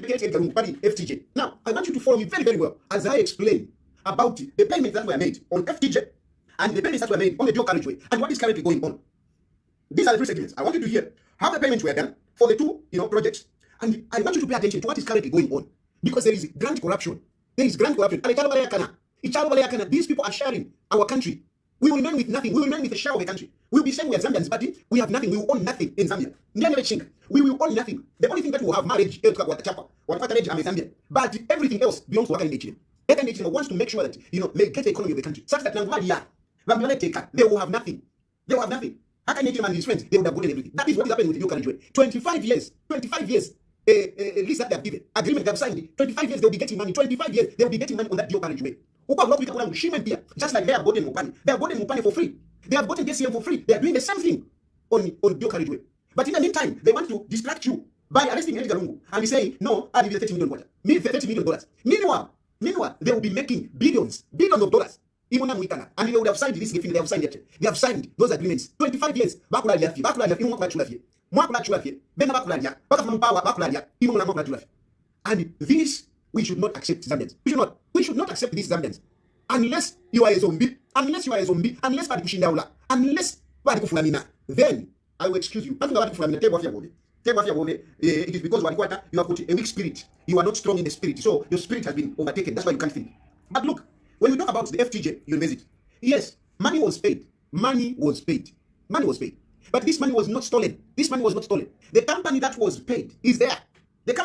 FTJ. Now, I want you to follow me very, very well as I explain about the payments that were made on FTJ and the payments that were made on the dual carriageway and what is currently going on. These are the three segments. I want you to hear how the payments were done for the two, projects, and I want you to pay attention to what is currently going on, because there is grand corruption. There is grand corruption. These people are sharing our country. We will remain with nothing. We will remain with a share of the country. We will be saying we are Zambians, but we have nothing. We will own nothing in Zambia. We will own nothing. The only thing that we will have marriage, Zambia. But everything else belongs to Carriage. Carriage wants to make sure that they get the economy of the country such that they will have nothing. They will have nothing. Carriage and his friends, they would have gotten everything. That is what is happening with the Carriage. 25 years. Lease that they have given, agreement they have signed. 25 years they'll be getting money. 25 years they'll be getting money on that dual carriageway. Just like they have gotten Mupani. They have gotten Mupani for free. They have gotten DCM for free. They are doing the same thing on dual carriageway. But in the meantime, they want to distract you by arresting Edgar Lungu and say, no, I'll give you $30 million. $30 million. Meanwhile, they will be making billions of dollars. And they would have signed this. They have signed it. They have signed those agreements. 25 years. And this, we should not accept Zambians. We should not accept these Zambians. Unless you are a zombie, unless Ndola, unless then I will excuse you. It is because you have got a weak spirit. You are not strong in the spirit. So your spirit has been overtaken. That's why you can't think. But look, when we talk about the FTJ university, yes, money was paid. But this money was not stolen. The company that was paid is there. It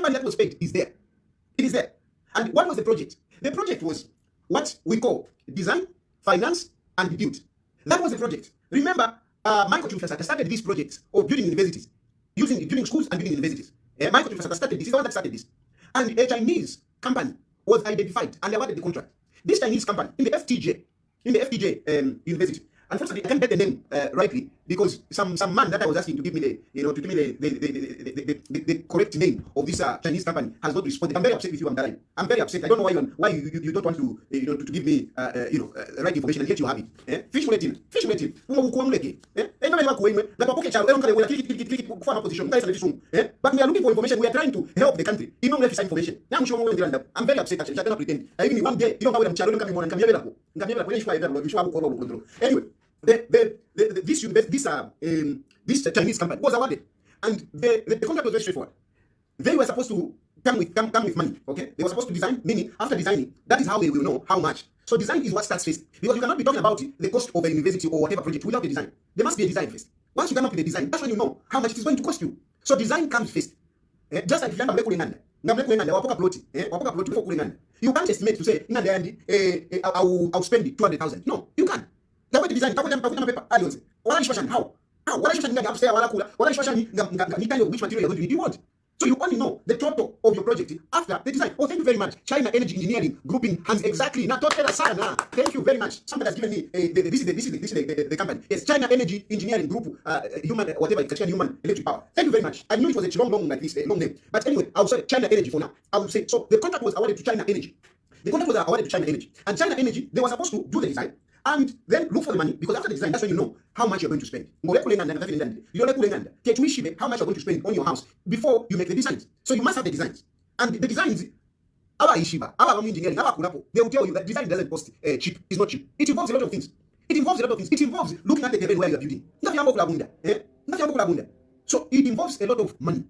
is there. And what was the project? The project was what we call design, finance, and build. That was the project. Remember, Michael Chufasa started this project of building universities, building schools and building universities. Michael Chufasa started this. He's the one that started this. And a Chinese company was identified and awarded the contract. This Chinese company in the FTJ university. Unfortunately, I can't get the name rightly because some man that I was asking to give me the correct name of this Chinese company has not responded. I'm very upset with you. I'm very upset. I don't know why you don't want to to give me right information, and yet you have it. Fish waiting. But we are looking for information. We are trying to help the country. Even if it's information. I'm very upset. Actually, I cannot pretend. Even one day, you know how anyway. This Chinese company was awarded, and the contract was very straightforward. They were supposed to come with money. Okay, they were supposed to design. Meaning, after designing, that is how they will know how much. So design is what starts first, because you cannot be talking about the cost of a university or whatever project without the design. There must be a design first. Once you come up with the design, that's when you know how much it is going to cost you. So design comes first. Just like if you can't estimate to say I'll spend 200,000. No, you can't. The way the design, paper. How? Which material you're going to need? You want. So you only know the total of your project after the design. Oh, thank you very much. China Energy Engineering Grouping has exactly. Thank you very much. Somebody has given me this is the company. Yes, China Energy Engineering Group, human electric power. Thank you very much. I knew it was a long like this, long name. But anyway, I'll say China Energy for now. I will say so. The contract was awarded to China Energy. And China Energy, they were supposed to do the design and then look for the money, because after the design, that's when you know how much you're going to spend. How much you're going to spend on your house before you make the designs. So you must have the designs. And the designs, our Ishiba, our engineering, our Kunapo, they will tell you that design doesn't cost cheap. It's not cheap. It involves a lot of things. It involves looking at the terrain where you are building. So it involves a lot of money.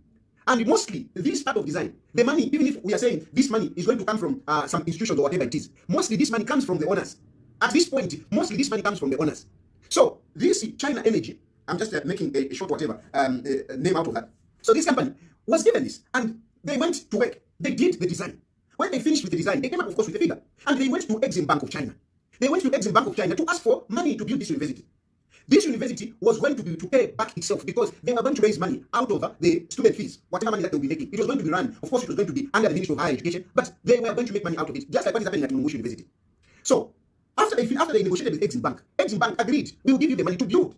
And mostly, this part of design, the money, even if we are saying this money is going to come from some institutions or whatever it is, mostly this money comes from the owners. At this point, mostly this money comes from the owners. So this China Energy, I'm just making a short whatever name out of that. So this company was given this, and they went to work. They did the design. When they finished with the design, they came up, of course, with the figure. And they went to Exim Bank of China. To ask for money to build this university. This university was going to pay back itself, because they were going to raise money out of the student fees, whatever money that they will be making. It was going to be run. Of course, it was going to be under the Ministry of Higher Education, but they were going to make money out of it, just like what is happening at Mungushi University. So after they negotiated with Exim Bank agreed, we will give you the money to build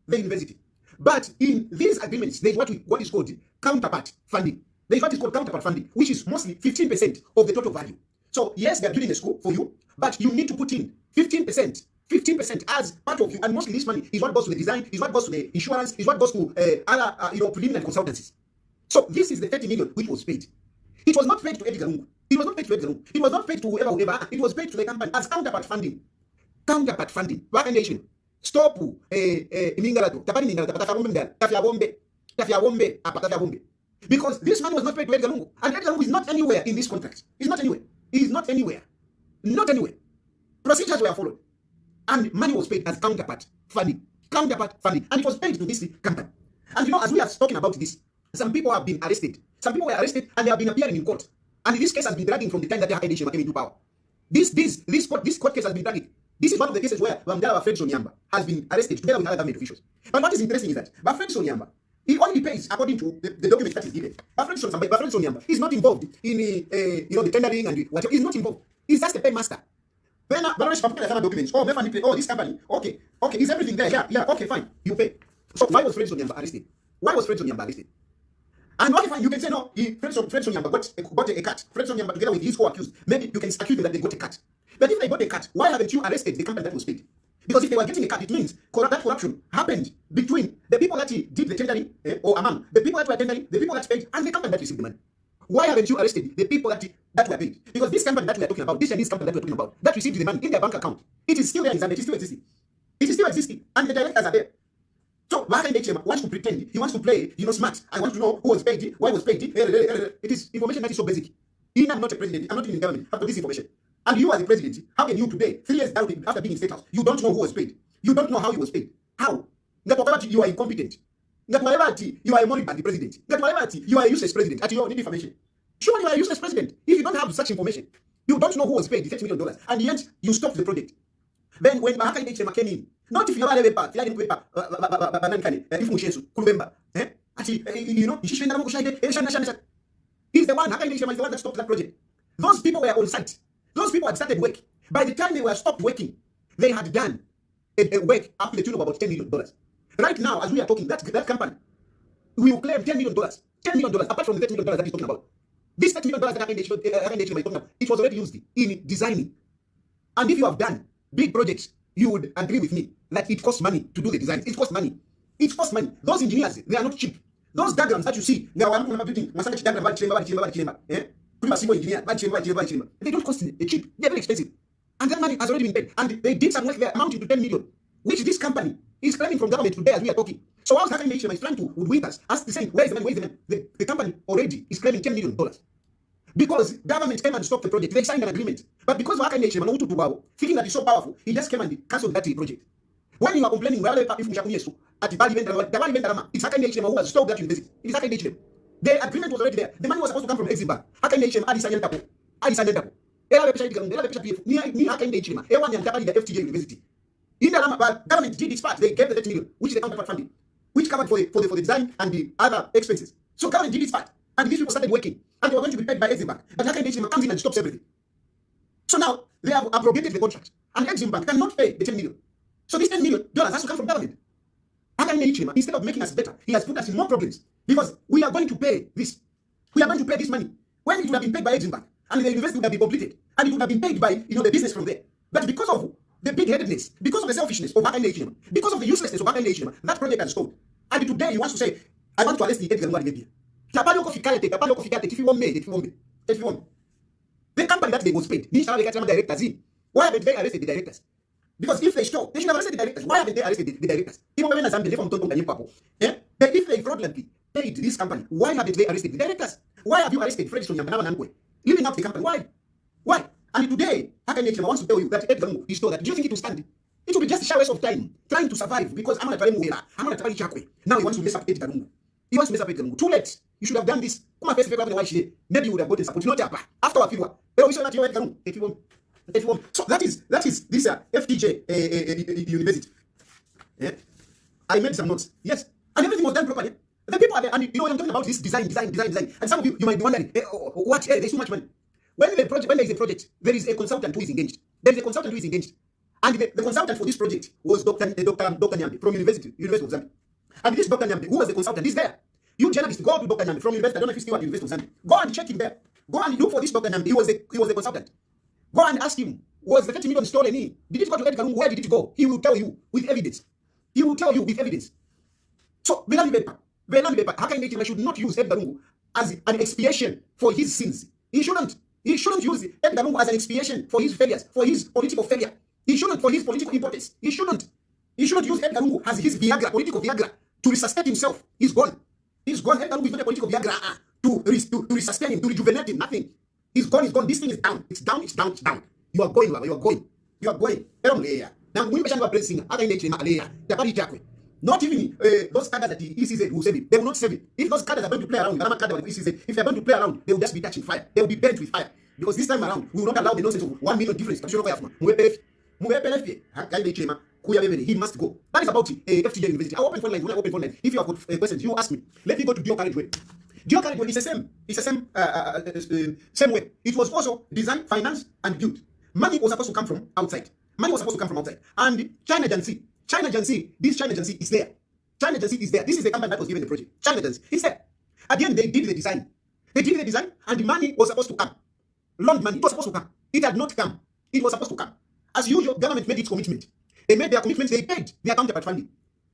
the university. But in these agreements, there is what is called counterpart funding. There is what is called counterpart funding, which is mostly 15% of the total value. So yes, they are building a school for you, but you need to put in 15% as part of you, and mostly this money is what goes to the design, is what goes to the insurance, is what goes to other preliminary consultancies. So this is the 30 million which was paid. It was not paid to Edgar Lungu. It was not paid to Edgar Lungu. It was not paid to whoever. It was paid to the company as counterpart funding. Counterpart funding. Vaccination. Stop. Mingalato. Tapani mingalato. Tafia bombe. Because this money was not paid to Edgar Lungu. And Edgar Lungu is not anywhere in this contract. He's not anywhere. He's not anywhere. Not anywhere. Procedures were followed. And money was paid as counterpart funding. Counterpart funding. And it was paid to this company. And you know, as we are talking about this, some people have been arrested. Some people were arrested and they have been appearing in court. And this case has been dragging from the time that the FTJ came into power. This court case has been dragging. This is one of the cases where Mdala Fred Sonyamba has been arrested together with other government officials. But what is interesting is that Fred Sonyamba, he only pays according to the documents that is given. But Fred Sonyamba is not involved in the tendering and whatever. He's not involved. He's just a paymaster. When documents, this company, okay, is everything there? Yeah, okay, fine, you pay. So why was Fred Sonyamba arrested? Why was Fred Sonyamba arrested? And okay, fine, you can say no, Fred Sonyamba got a cut. Fred Sonyamba together with his co-accused, maybe you can accuse them that they got a cut. But if they got a cut, why haven't you arrested the company that was paid? Because if they were getting a cut, it means that corruption happened between the people that did the tendering, or among the people that were tendering, the people that paid, and the company that received the money. Why haven't you arrested the people that were paid? Because this company that we are talking about, this company that we are talking about, that received the money in their bank account, it is still there in Zambia, it is still existing. It is still existing, and the directors are there. So FTJ wants to pretend, he wants to play, smart. I want to know who was paid, why was paid. It is information that is so basic. I'm not a president, I'm not in the government, after this information. And you as a president, how can you today, 3 years after being in State House, you don't know who was paid? You don't know how he was paid. How? That you are incompetent. That you are a moribund president. That you are a useless president. At your need information. Sure, you are a useless president. If you don't have such information, you don't know who was paid the $30 million, and yet you stopped the project. Then when FTJ came in, not if you have a paper, he's the one, is the one that stopped that project. Those people were on site. Those people had started work. By the time they were stopped working, they had done a work up to the tune of about $10 million. Right now, as we are talking, that company will claim $10 million. $10 million, apart from the $30 million that he's talking about. This $30 million that FTJ is talking about, it was already used in designing. And if you have done big projects, you would agree with me that it costs money to do the designs. It costs money. It costs money. Those engineers, they are not cheap. Those diagrams that you see, they are building they don't cost cheap. They're very expensive. And that money has already been paid. And they did some work there amounting to 10 million, which this company is claiming from government today as we are talking. So whilst FTJ is trying to woodwind us, ask the same, where is the money? The company already is claiming $10 million. Because government came and stopped the project. They signed an agreement. But because FTJ, thinking that it's so powerful, he just came and cancelled that project. When you are complaining, it's FTJ who has stopped that university. It is FTJ. The agreement was already there. The money was supposed to come from Exim Bank. FTJ the FTJ University. In the government did its part. They gave the 30 million, which is the counterpart funding, which covered for the design and the other expenses. So government did its part. And these people started working. And they were going to be paid by Exim Bank. But FTJ comes in and stops everything. So now they have abrogated the contract. And Exim Bank cannot pay the $10 million. So this $10 million has to come from government. Instead of making us better, he has put us in more problems. Because we are going to pay this. We are going to pay this money. When it would have been paid by Exim Bank, and the university would have been completed, and it would have been paid by the business from there. But because of the big-headedness, because of the selfishness of FTJ, because of the uselessness of FTJ, that project has stalled. And today he wants to say, I want to arrest the Edgar Lungu. The company that they was paid, directors in. Why haven't they arrested the directors? Because if they stole, they should have arrested the directors. Why haven't they arrested the directors? But if they fraudulently paid this company, why haven't they arrested the directors? Why have you arrested Fred Sonyamba leaving out the company? Why? And today, FTJ wants to tell you that Edgar Lungu is told that. Do you think it will stand? It will be just a waste of time trying to survive because I'm not a now he wants to mess up Edgar Lungu. He wants to mess up Edgar Lungu. Too late. You should have done this. Maybe you would have gotten support. Not after a few. So that is this FTJ university. Yeah? I made some notes. Yes. And everything was done properly. The people are there, and I'm talking about this design. And some of you might be wondering, what? There's too much money. When there is a project, there is a consultant who is engaged. And the consultant for this project was Dr. Nyambe from University of Zambia. And this Dr. Nyambe, who was the consultant, is there. You journalists, go to Dr. Nyambe from University. I don't know if he's still at University of Zambia. Go and check him there. Go and look for this Dr. Nyambe. He was the consultant. Go and ask him, was the 30 million stolen in? Did it go to Edgar Lungu? Where did it go? He will tell you with evidence. So, FTJ should not use Edgar Lungu as an expiation for his sins. He shouldn't use Edgar Lungu as an expiation for his failures, for his political failure. He shouldn't for his political impotence. He shouldn't use Edgar Lungu as his Viagra, political Viagra, to resuscitate himself. He's gone. He's gone. Edgar Lungu is not a political Viagra to resuscitate him, to rejuvenate him. Nothing. He's gone. He's gone. This thing is down. It's down. It's down. It's down. You are going, Baba. You are going. You are going. Now, we mentioned about blessing. Not even those cadres that the ECZ will save it. They will not save it. If those cadres are going to play around, if they're going to play around, they will just be touching fire. They will be burnt with fire. Because this time around, we will not allow the nonsense of 1 million difference. He must go. That is about FTJ University. I open phone lines. When I open phone lines, if you have got questions, you ask me. Let me go to Dio Carriage way. Dio Carriage way is the same. It's the same way. It was also designed, financed, and built. Money was supposed to come from outside. And China Agency, this China Agency is there. China Agency is there. This is the company that was given the project. China Agency is there. At the end, they did the design. And the money was supposed to come. Loan money was supposed to come. It had not come. It was supposed to come. As usual, government made its commitment. They made their commitments. They paid their counterpart funding.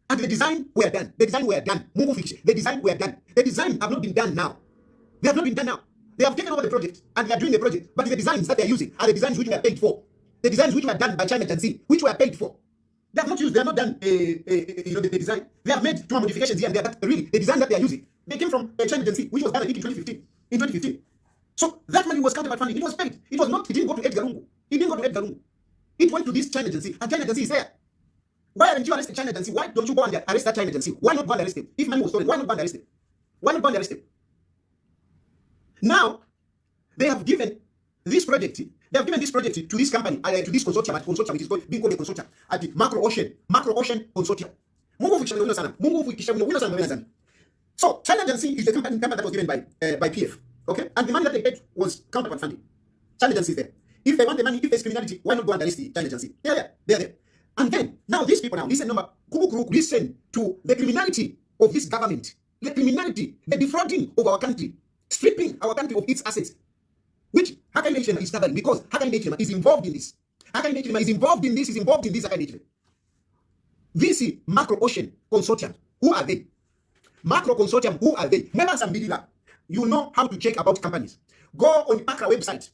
And the design were done. The design were done. The design were done. The design have not been done now. They have not been done now. They have taken over the project and they are doing the project. But the designs that they are using are the designs which were paid for. The designs which were done by China Agency, which were paid for. They have not used, they have not done the design. They have made two modifications here and there, but really, the design that they are using, they came from China Agency, which was done, I think, in 2015. So that money was counterpart funding. It was paid. It didn't go to Edgar Lungu. It didn't go to Edgar Lungu. It went to this China Agency, and China Agency is there. Why aren't you arresting China Agency? Why don't you go and arrest that China Agency? Why not go and arrest him? If money was stolen, why not go and arrest him? Why not go and arrest him? Now, they have given this project to this company, to this consortium, which is being called a consortium, at the Macro Ocean Consortium. So China Agency is the company that was given by PF. Okay? And the money that they paid was counterpart funding. China Agency is there. If they want the money, if there's criminality, why not go and arrest the China Agency? They're there. And then, now these people now, listen to the criminality of this government. The criminality, the defrauding of our country, stripping our country of its assets, which Hakainde Hichilema is covering, because Hakainde Hichilema is involved in this. Hakainde Hichilema is involved in this, Hakainde Hichilema. This is Macro Ocean Consortium. Who are they? Macro Consortium, who are they? Members and Bidila. You know how to check about companies. Go on the PACRA website.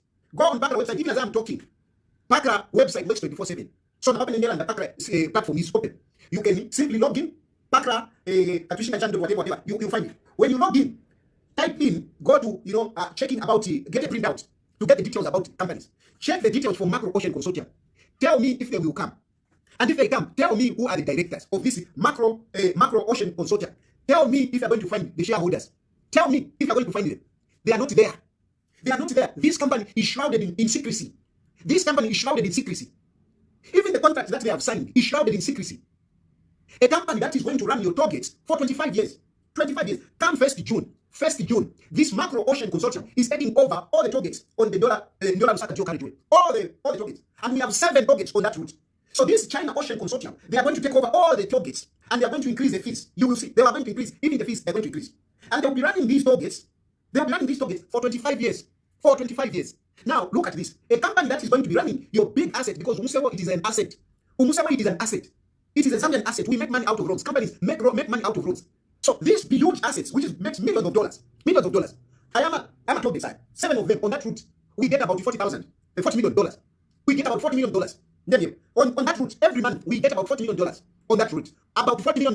Even as I'm talking, PACRA website works 24/7. So the open and the PACRA platform is open. You can simply log in, PACRA, whatever, you find it. When you log in, type in, go to, checking about, get a printout to get the details about companies. Check the details for Macro Ocean Consortium. Tell me if they will come. And if they come, tell me who are the directors of this Macro Ocean Consortium. Tell me if you're going to find the shareholders. Tell me if you're going to find them. They are not there. This company is shrouded in secrecy. Even the contract that they have signed is shrouded in secrecy. A company that is going to run your targets for 25 years. Come 1st June, this Macro Ocean Consortium is taking over all the targets on the Ndola Lusaka Carriage way. All the targets. And we have 7 targets on that route. So this China Ocean Consortium, they are going to take over all the targets and they are going to increase the fees. You will see. They are going to increase, even the fees, they are going to increase. And they'll be running these targets. For 25 years. Now, look at this. A company that is going to be running your big asset, because Umusewa, it is an asset. It is a Zambian asset. We make money out of roads. Companies make money out of roads. So these huge assets, which makes millions of dollars. I am a told this side. 7 of them on that route, we get about $40 million. We get about $40 million. Then on that route, every month we get about $40 million on that route. About $40 million.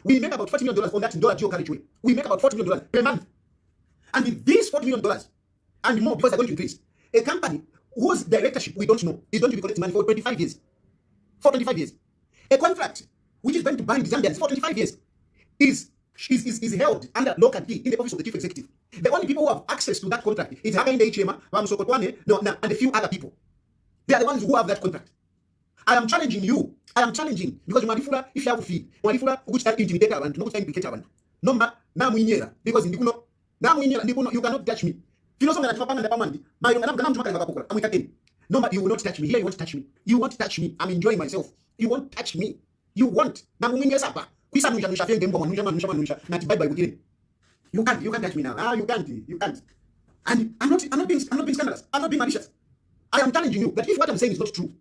We make about $40 million on that Ndola Carriage way. We make about $40 million per month. And with these $40 million and more, because they're going to increase, a company whose directorship we don't know is going to be collecting money for 25 years. A contract which is going to bind Zambians for 25 years is held under lock and key in the office of the chief executive. The only people who have access to that contract is Hakainde Hichilema, and a few other people. They are the ones who have that contract. I am challenging you. Because if you have fee, which time intimidate abantu, no time implicate abantu. Number na mwinyera, because you cannot touch me. You will not touch me. Here you won't touch me. You won't touch me. I'm enjoying myself. You won't touch me. You won't. You can't touch me now. You can't. And I'm not being scandalous. I'm not being malicious. I am challenging you that if what I'm saying is not true,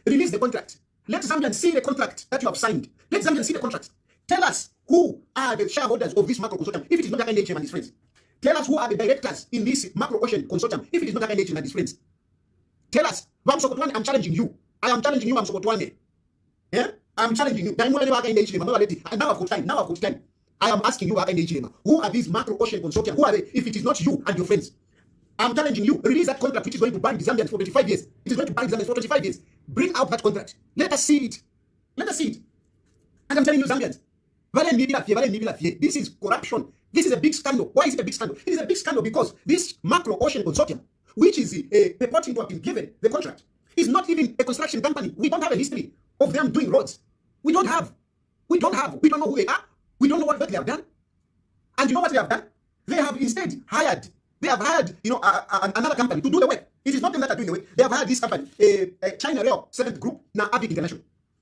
release the contract. Let Zambians see the contract that you have signed. Let Zambians see the contract. Tell us who are the shareholders of this Macro Consortium. If it is not Hakainde Hichilema and his friends, Tell us who are the directors in this macro ocean consortium, if it is not FTJ and his friends. Tell us. I'm challenging you. I am challenging you, Msokotwane. Yeah? I'm challenging you. And now I've got time. I am asking you, who are these macro ocean consortium? Who are they, if it is not you and your friends? I'm challenging you. Release that contract which is going to ban the Zambians for 25 years. It is going to ban the Zambians for 25 years. Bring out that contract. Let us see it. Let us see it. And I'm telling you, Zambians, this is corruption. This is a big scandal. Why is it a big scandal? It is a big scandal because this macro ocean consortium, which is purporting to have been given the contract, is not even a construction company. We don't have a history of them doing roads. We don't have. We don't know who they are. We don't know what work they have done. And you know what they have done? They have instead hired. They have hired, another company to do the work. It is not them that are doing the work. They have hired this company, China Rail 7th Group, now Avic International.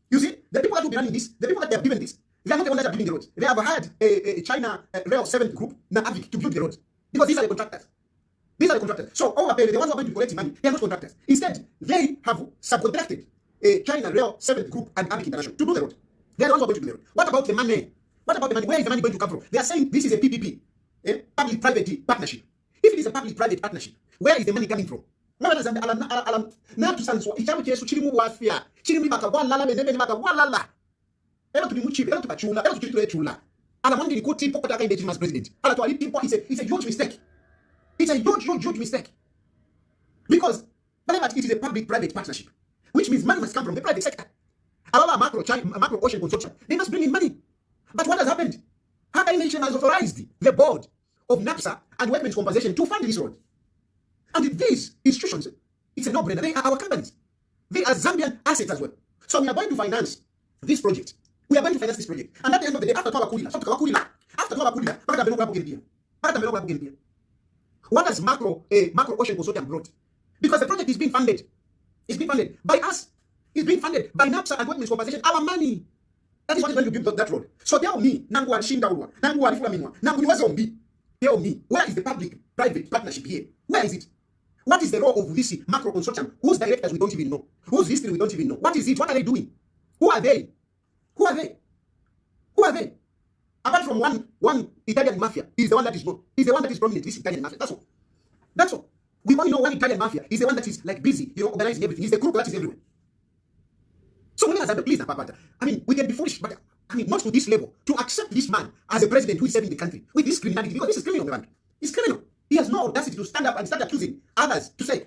You see, the people that will be running this, the people that they have given this, they are not the ones that are building the roads. They have hired a China Rail 7th Group, now Avic, to build the roads. Because these are the contractors. These are the contractors. So overpaid, the ones who are going to collect money, they are not contractors. Instead, they have subcontracted China Rail 7th Group and Avic International to do the road. They are the ones who are going to do the road. What about the money? What about the money? Where is the money going to come from? They are saying this is a PPP, a public-private partnership. If it is a public-private partnership, where is the money coming from? It's a huge mistake. It's a huge mistake. Because it is a public-private partnership, which means money must come from the private sector. Our macro ocean consortium, they must bring in money. But what has happened? Haka Nation has authorized the board of NAPSA and Workmen's Compensation to fund this road. And these institutions, it's a no-brainer. They are our companies. They are Zambian assets as well. So we are going to finance this project. And at the end of the day, after what has macro ocean consortium brought? Because the project is being funded. It's being funded by us. It's being funded by NAPSA and Workmen's Compensation. Our money. That is what is going to build that road. So tell me, tell me, where is the public-private partnership here? Where is it? What is the role of this macro consortium? Whose directors we don't even know? Whose history we don't even know? What is it? What are they doing? Who are they? Who are they? Who are they? Apart from one Italian mafia, is the one that is known. Is the one that is prominent, this Italian mafia. That's all. That's all. We only know one Italian mafia. Is the one that is like busy, organizing everything. He's the crook that is everywhere. So please, we can be foolish, but not to this level, to accept this man as a president who is serving the country with this criminality, because this is criminal, man. It's criminal. He has no audacity to stand up and start accusing others to say,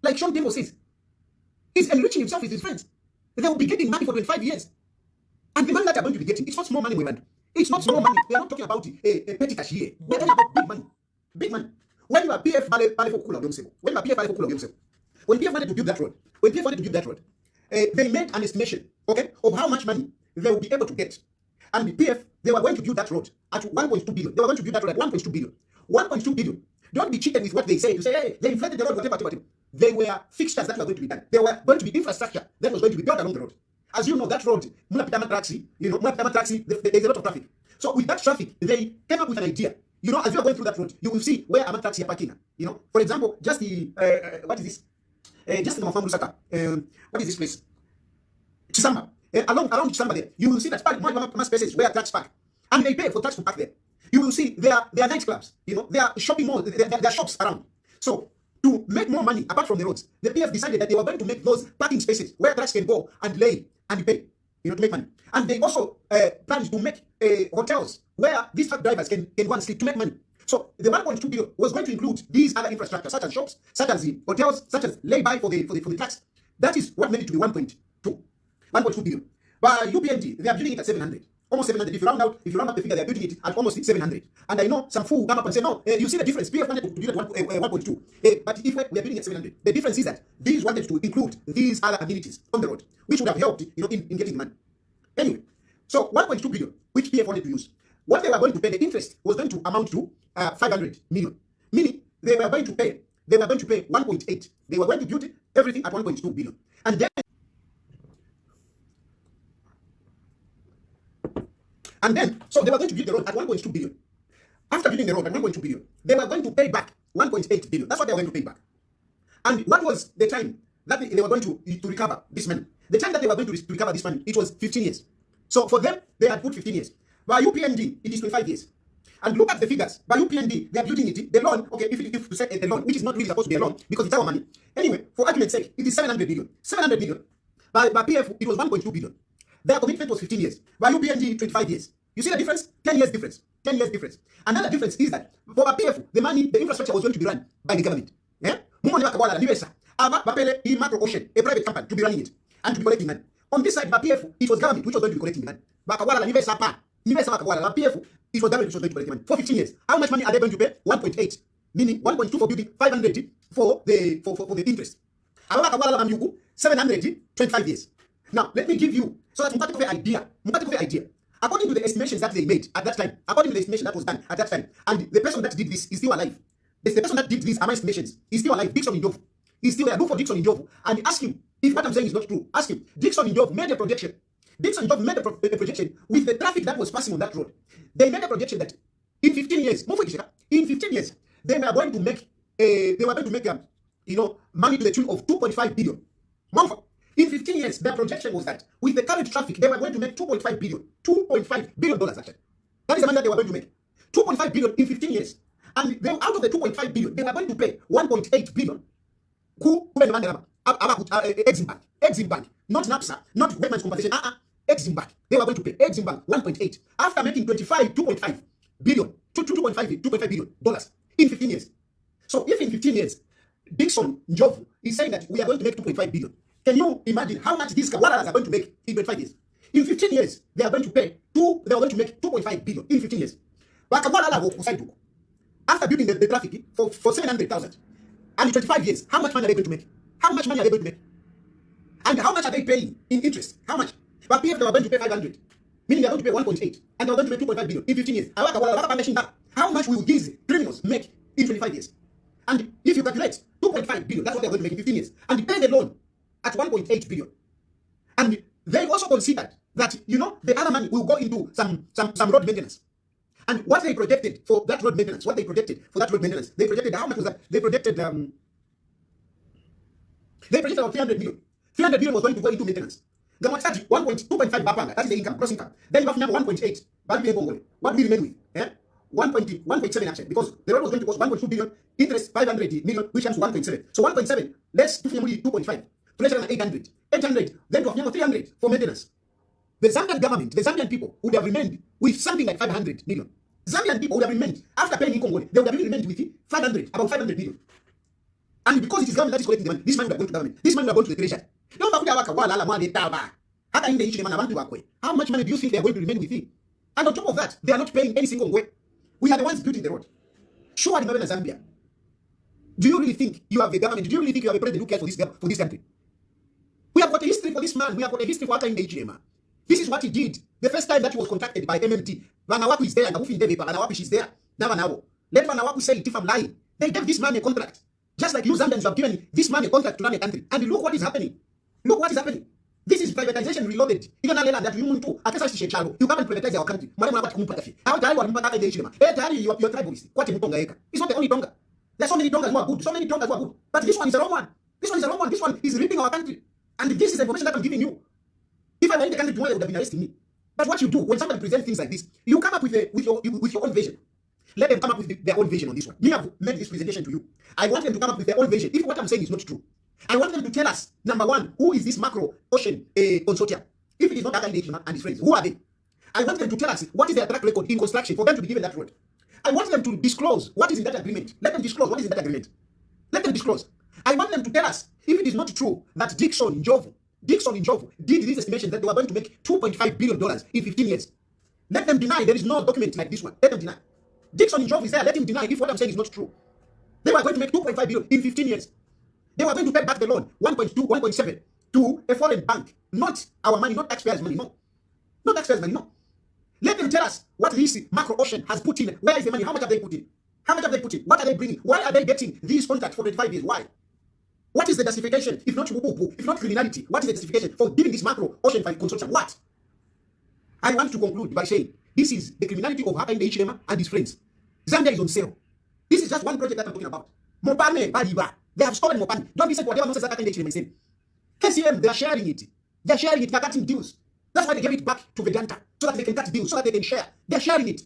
like Sean Tembo says, he's enriching himself with his friends. They will be getting money for 25 years. And the money that they're going to be getting, it's not small money, man. It's not small money. They're not talking about a petty cash here. They're talking about big money. Big money. When you are PF when PF wanted to build that road, they made an estimation, of how much money they will be able to get. And the PF, they were going to build that road at 1.2 billion. They were going to build that road at 1.2 billion. 1.2 billion. Don't be cheated with what they say. You say, hey, they inflated the road, whatever. They were fixtures that were going to be done. There were going to be infrastructure that was going to be built along the road. As you know, that road, there's a lot of traffic. So with that traffic, they came up with an idea. As you are going through that road, you will see where Amatraxi are parking. For example, just the, what is this? Just in Lusaka, what is this place? Chisamba. Around Chisamba there, you will see that more spaces where trucks park. And they pay for trucks to park there. You will see there are nightclubs, there are shopping malls, there are shops around. So to make more money apart from the roads, the PF decided that they were going to make those parking spaces where trucks can go and lay and pay, to make money. And they also planned to make hotels where these truck drivers can go and sleep to make money. So the 1.2 billion was going to include these other infrastructure, such as shops, such as the hotels, such as lay-by for the trucks. That is what made it to be 1.2 billion. But UPND, they are building it at 700. Almost 700. If you round up the figure, they are building it at almost 700. And I know some fool will come up and say, no, you see the difference. PF wanted to build at 1.2. But if we are building at 700, the difference is that these wanted to include these other amenities on the road, which would have helped, in getting money. Anyway, so 1.2 billion, which PF wanted to use. What they were going to pay, the interest was going to amount to 500 million. Meaning, they were going to pay 1.8. They were going to build everything at 1.2 billion. And then, so they were going to build the road at 1.2 billion. After building the road at 1.2 billion, they were going to pay back 1.8 billion. That's what they were going to pay back. And what was the time that they were going to recover this money? The time that they were going to recover this money, it was 15 years. So for them, they had put 15 years. But UPND, it is 25 years. And look at the figures. By UPND, they are building it. The loan, okay, if you say the loan, which is not really supposed to be a loan because it's our money. Anyway, for argument's sake, it is 700 billion. 700 billion. By PF, it was 1.2 billion. Their commitment was 15 years. By UPND, 25 years. You see the difference? 10 years difference. 10 years difference. Another difference is that for PF, the money, the infrastructure was going to be run by the government. Yeah? Macro Ocean, a private company, to be running it and to be collecting money. On this side, PF, it was government which was going to be collecting money. PF, it was government which was going to collect money for 15 years. How much money are they going to pay? 1.8, meaning 1.2 for building, 500 for the interest. 700, 25 years. Now, let me give you, so that you have an idea. According to the estimations that they made at that time, according to the estimation that was done at that time, and the person that did this is still alive. The person that did these are my estimations. He's still alive. Dixon Ndola. He's still there. Look for Dixon Ndola and ask him if what I'm saying is not true. Ask him. Dixon Ndola made a projection. Dixon Ndola made a projection with the traffic that was passing on that road. They made a projection that in 15 years, they were going to make money to the tune of 2.5 billion. In 15 years, their projection was that with the current traffic, they were going to make 2.5 billion. $2.5 billion actually. That is the money that they were going to make. 2.5 billion in 15 years. And then out of the 2.5 billion, they were going to pay 1.8 billion. Exim Bank, not NAPSA, not government compensation. Exim Bank. They were going to pay Exim Bank 1.8 after making 2.5 billion, $2.5 billion in 15 years. So if in 15 years, Dixon Ndola is saying that we are going to make 2.5 billion, can you imagine how much these Kawalas are going to make in 25 years? In 15 years, they are going to make 2.5 billion in 15 years. After building the traffic for 700,000 and in 25 years, how much money are they going to make? How much money are they going to make? And how much are they paying in interest? How much? But PF, they were going to pay 500, meaning they are going to pay 1.8, and they are going to pay 2.5 billion in 15 years. How much will these criminals make in 25 years? And if you calculate 2.5 billion, that's what they're going to make in 15 years, and pay the loan at 1.8 billion. And they also considered that, the other money will go into some road maintenance. And what they projected for that road maintenance, they projected how much was that? They projected about 300 million. 300 million was going to go into maintenance. Then what started 2.5 bapanga, that is the income, gross income. Then you have 1.8. What do we remain with? 1.7 actually, because the road was going to cost 1.2 billion, interest 500 million, which comes to 1.7. So 1.7, let's do 2.5. 800, then to have 300 for maintenance. The Zambian government, the Zambian people would have remained with something like 500 million. Zambian people would have remained, after paying Congolese, they would have really remained with about 500 million. And because it is government that is collecting the money, this money would have gone to government. This money would have gone to the treasury. How much money do you think they are going to remain with you? And on top of that, they are not paying any single way. We are the ones building the road. Surely, Zambia. Do you really think you have a government? Do you really think you have a president who cares for this country? We have got a history for this man. We have got a history for HM. This is what he did. The first time that he was contacted by MMT. Vanawaku is there, and Vanawaku is there. Now, let Vanawaku say it if I'm lying. They gave this man a contract. Just like you Zambians have given this man a contract to run a country. And look what is happening. This is privatization reloaded. Even that you come and privatize our country. You are tribalist. It's not the only Tonga. There's so many Tongas who are good. But this one is the wrong one. This one is ripping our country. And this is the information that I'm giving you. If I were in the country tomorrow, they would have been arresting me. But what you do, when somebody presents things like this, you come up with your own vision. Let them come up with their own vision on this one. Me, have made this presentation to you. I want them to come up with their own vision. If what I'm saying is not true, I want them to tell us, number one, who is this macro ocean consortium? If it is not Carriage and his friends, who are they? I want them to tell us what is their track record in construction for them to be given that road. I want them to disclose what is in that agreement. Let them disclose what is in that agreement. Let them disclose. I want them to tell us if it is not true that Dixon Ndola did this estimation that they were going to make $2.5 billion in 15 years. Let them deny there is no document like this one. Let them deny. Dixon Ndola is there. Let him deny if what I'm saying is not true. They were going to make 2.5 billion in 15 years. They were going to pay back the loan, 1.2, 1.7, to a foreign bank. Not our money, not taxpayers' money, no. Not taxpayers' money, no. Let them tell us what this macro ocean has put in. Where is the money? How much have they put in? What are they bringing? Why are they getting these contracts for 25 years? Why? What is the justification? If not criminality, what is the justification for giving this macro ocean consortium? What? I want to conclude by saying this is the criminality of Hakainde Hichilema and his friends. Zambia is on sale. This is just one project that I'm talking about. Mopane, Badiba. They have stolen Mopane. Don't listen to whatever nonsense that Hakainde Hichilema is saying. KCM, they are sharing it. They're cutting deals. That's why they gave it back to Vedanta, so that they can cut deals, so that they can share. They're sharing it.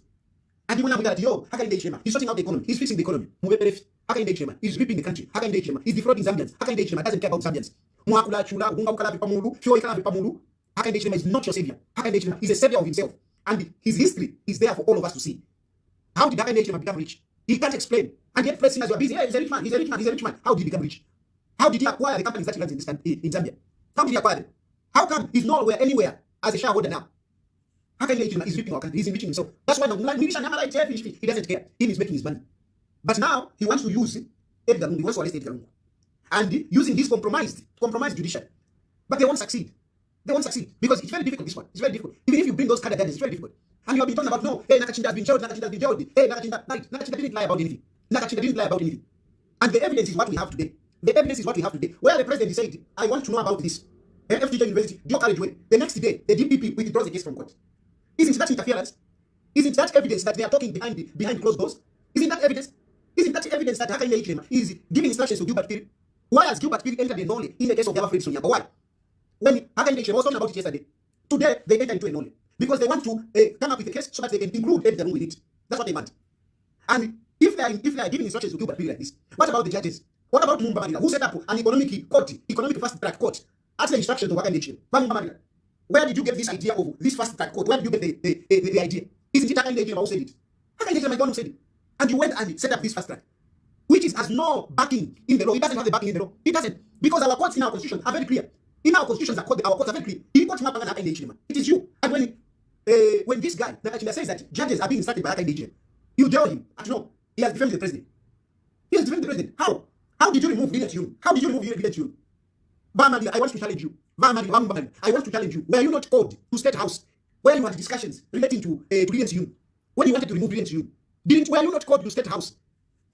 And even now we got yo, Hakainde Chema, he's sorting out the economy, he's fixing the economy. Hakainde Chema, he's ripping the country. Hakainde Chema, he's defrauding Zambians. Hakainde Chema doesn't care about Zambians. Mwakula chula, unga ukala vipamulu, fio ikala vipamulu. Hakainde Chema is not your savior. Hakainde Chema is a savior of himself. And his history is there for all of us to see. How did Hakainde Chema become rich? He can't explain. And yet press sinners were busy. Hey, he's a rich man, he's a rich man, he's a rich man. How did he become rich? How did he acquire the companies that he runs in Zambia? How did he acquire them? How come he's nowhere anywhere as a shareholder now? Hakainde Chema is ripping our country, he's enriching himself. That's why he doesn't care. He is making his money. But now he wants to use Edgar Lungu, he wants to arrest Edgar Lungu. And using his compromised judiciary. But they won't succeed. They won't succeed. Because it's very difficult, this one. It's very difficult. Even if you bring those kind of it's very difficult. And you have been talking about, no, hey, Nakachinda has been jailed, Nakachinda has been jailed. Hey, Nakachinda didn't lie about anything. Nakachinda didn't lie about anything. And the evidence is what we have today. The evidence is what we have today. Where the president said, I want to know about this. FTJ University, Carriage. The next day, the DPP withdraws the case from court. Isn't that interference? Isn't that evidence that they are talking behind closed doors? Isn't that evidence? Isn't that evidence that Hakainde Chema is giving instructions to Gilbert Phiri? Why has Gilbert Phiri entered the Ndola in the case of Fred Sonia? Why? When Hakainde Chema was talking about it yesterday, today they enter into a Ndola because they want to come up with a case so that they can include Edgar Lungu with it. That's what they want. And if they are giving instructions to Gilbert Phiri like this, what about the judges? What about Mumba Madila, who set up an economic fast track court at the instructions of Hakainde Chema? Where did you get this idea of this fast track court? Where did you get the idea? Isn't it Hakainde Chema who said it? Hakainde Chema is the one who said it. And you went and set up this fast track, which has no backing in the law. It doesn't have the backing in the law. It doesn't. Because our courts in our constitution are very clear. In our constitutions, our courts are very clear. It is you. And when this guy, Nakachinda, says that judges are being instructed by Hakainde Chema, you tell him, no, he has defended the president. He has defended the president. How? How did you remove Village Union? How did you remove Village Union? Bamadi, I want to challenge you. Bamadi, I want to challenge you. Were you not called to State House where you had discussions relating to Village Union? When you wanted to remove Village Union? Were you not called to State House?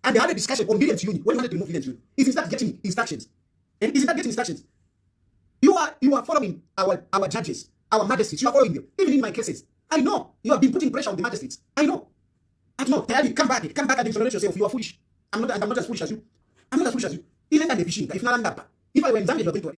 And they had a discussion on Village Union when you wanted to remove Village Union. Isn't that getting instructions? And isn't that getting instructions? You are following our judges, our magistrates. You are following them. Even in my cases. I know you have been putting pressure on the magistrates. I know. Come back and exonerate yourself. You are foolish. I'm not as foolish as you. I'm not as foolish as you. Even if I were in Zambia, you are going to